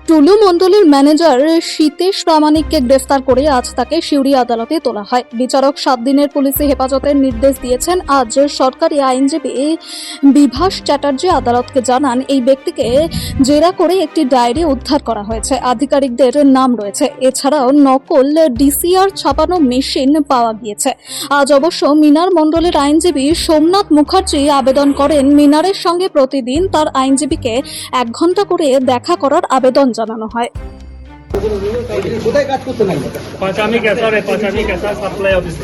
টুলু মণ্ডলের ম্যানেজার শীতেশ প্রামাণিককে গ্রেফতার করে আজ তাকে সিউড়ি আদালতে তোলা হয়। বিচারক 7 দিনের পুলিশি হেফাজতের নির্দেশ দিয়েছেন। আজ সরকারি আইনজীবী বিভাস চ্যাটার্জি আদালতকে জানান, এই ব্যক্তিকে জেরা করে একটি ডায়েরি উদ্ধার করা হয়েছে। আধিকারিকদের নাম রয়েছে। এছাড়াও নকল ডিসিআর ছাপানো মেশিন পাওয়া গিয়েছে। আজ অবশ্য মিনার মণ্ডলের আইনজীবী সোমনাথ মুখার্জি আবেদন করেন, মিনারের সঙ্গে প্রতিদিন তার আইনজীবীকে 1 ঘন্টা করে দেখা করার আবেদন জানানো হয়। কোথায় কাজ করতে লাগবে? পাঁচামি ক্যাসার সাপ্লাই অফিসে।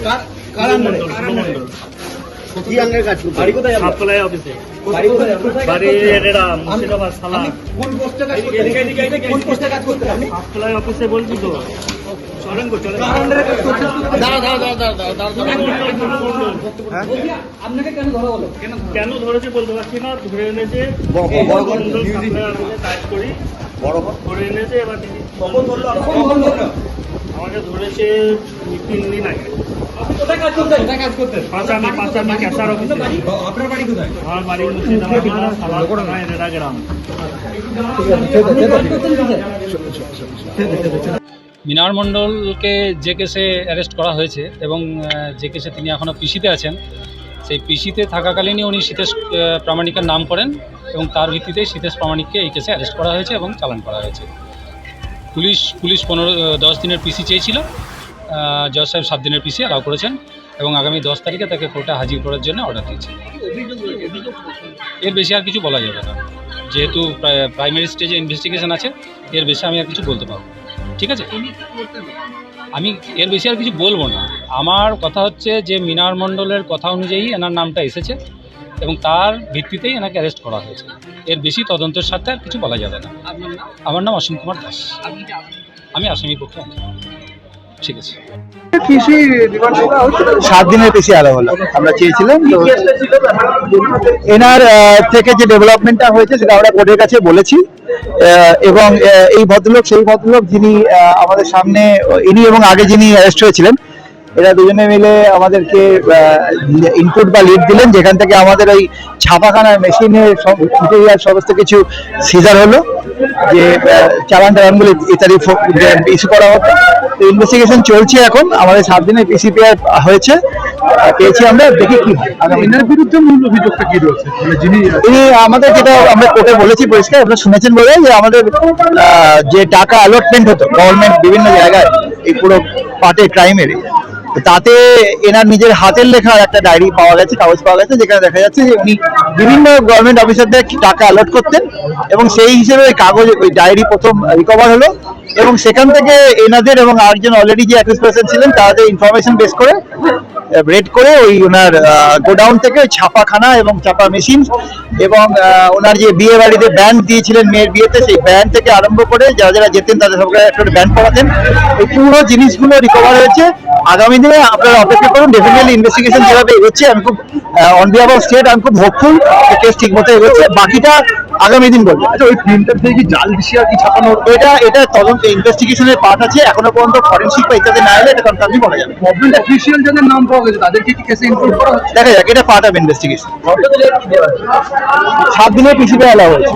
কি আঙ্গের কাজ করতে? বাড়ি কোথায়? সাপ্লাই অফিসে। বাড়ি কোথায়? বাড়ি এরা মুর্শিদাবাদ সালা। কোন পোস্টে কাজ করতে? কোন পোস্টে কাজ করতে আপনি? সাপ্লাই অফিসে বলছি তো। চলেন গো চলেন। কার আন্ডারে কাজ করতে? দাঁড়া। আপনাকে কেন ধরা হলো? কেন ধরেছে বলতে পারছি না। ধরে এনেছে কাজ করি ধরে এনেছে। এবার কখন ধরলো? কখন ধরলো? আমাকে ধরেছে 3 দিন আগে। আপনি কোথায় কাজ করতেন? কোথায় কাজ করতেন? পাঁচামি ক্যাসার অফিসে। আপনার বাড়ি কোথায়? আমার বাড়ি মুর্শিদাবাদ সালা এরা গ্রাম। মিনার মণ্ডলকে যে কেসে অ্যারেস্ট করা হয়েছে এবং যে কেসে তিনি এখনও পিসিতে আছেন, সেই পিসিতে থাকাকালীনই উনি শীতেশ প্রামাণিকের নাম করেন এবং তার ভিত্তিতেই শীতেশ প্রামাণিককে এই কেসে অ্যারেস্ট করা হয়েছে এবং চালান করা হয়েছে। পুলিশ 10 দিনের পিসি চেয়েছিল, জজ সাহেব 7 দিনের পিসি অ্যালাউ করেছেন এবং আগামী 10 তারিখে তাকে কোর্টে হাজির করার জন্য অর্ডার দিয়েছে। এর বেশি আর কিছু বলা যাবে না, যেহেতু প্রাইমারি স্টেজে ইনভেস্টিগেশন আছে। এর বেশি আমি আর কিছু বলতে পারবো, ঠিক আছে? আমি এর বেশি আর কিছু বলবো না। আমার কথা হচ্ছে যে মিনার মণ্ডলের কথা অনুযায়ী এনার নামটা এসেছে এবং তার ভিত্তিতেই এনাকে অ্যারেস্ট করা হয়েছে। এর বেশি তদন্তের সাথে আর কিছু বলা যাবে না। আমার নাম অসীম কুমার দাস, আমি আসামি পক্ষে আছি। ঠিক আছে। 7 দিনের বেশি আলাদা হলো আমরা চেয়েছিলাম। তো এনার থেকে যে ডেভেলপমেন্টটা হয়েছে সেটা আমরা কোর্টের কাছে বলেছি এবং এই ভদ্রলোক সেই ভদ্রলোক যিনি আমাদের সামনে, ইনি এবং আগে যিনি অ্যারেস্ট হয়েছিলেন, এরা দুজনে মিলে আমাদেরকে ইনপুট বা লিড দিলেন, যেখান থেকে আমাদের ওই ছাপাখানার মেশিনের সমস্ত কিছু সিজার হলো, যে চালানগুলো ইত্যাদি ইস্যু করা হতো। তো ইনভেস্টিগেশন চলছে এখন। আমাদের 7 দিনের পিসিপিআর হয়েছে, পেয়েছি আমরা। দেখি কি এনার বিরুদ্ধে মূল অভিযোগটা কি রয়েছে। ইনি আমাদের, যেটা আমরা কোর্টে বলেছি পরিষ্কার, আপনারা শুনেছেন বলে, যে আমাদের যে টাকা অ্যালটমেন্ট হতো গভর্নমেন্ট বিভিন্ন জায়গায় এই পুরো পার্টে ক্রাইমের, তাতে এনার নিজের হাতের লেখা একটা ডায়েরি পাওয়া গেছে, কাগজ পাওয়া গেছে, যেখানে দেখা যাচ্ছে যে উনি বিভিন্ন গভর্নমেন্ট অফিসারদের টাকা অ্যালট করতেন এবং সেই হিসেবে ওই কাগজ, ওই ডায়েরি প্রথম রিকভার হলো এবং সেখান থেকে এনাদের এবং আরেকজন অলরেডি যে অ্যাকিউজ পারসন ছিলেন তাদের ইনফরমেশন বেস করে রেড করে ওই ওনার গোডাউন থেকে ছাপাখানা এবং ছাপা মেশিন এবং ওনার যে বিয়ে বাড়িতে ব্যান্ড দিয়েছিলেন মেয়ের বিয়েতে, সেই ব্যান্ড থেকে আরম্ভ করে যারা যারা যেতেন তাদের সবাই একটা ব্যান্ড পড়াতেন, এই পুরো জিনিসগুলো রিকভার হয়েছে। আগামী দিনে আপনারা অপেক্ষা করুন। ডেফিনেটলি ইনভেস্টিগেশন যেভাবে এগোচ্ছে, আমি খুব অন বিহাফ অফ স্টেট আমি খুব হোপফুল কেস ঠিক মতো এগোচ্ছে। বাকিটা আগামী দিন বলবো। আচ্ছা, ওই প্রিন্টার থেকে কি জাল ডিসিআর কি ছাপানো, এটা তদন্ত ইনভেস্টিগেশনের পার্ট আছে। এখনো পর্যন্ত ফরেনসিক বা ইত্যাদি না এলে এটা কনফার্মই বলা যাবে। গভর্নমেন্ট অফিসিয়াল যাদের নাম পাওয়া গেছে তাদেরকে কি কেসে ইনক্লুড করা হচ্ছে? দেখা যাক, এটা পার্ট অফ ইনভেস্টিগেশন। 7 দিনের পিসিপি অ্যালাউ হয়েছে।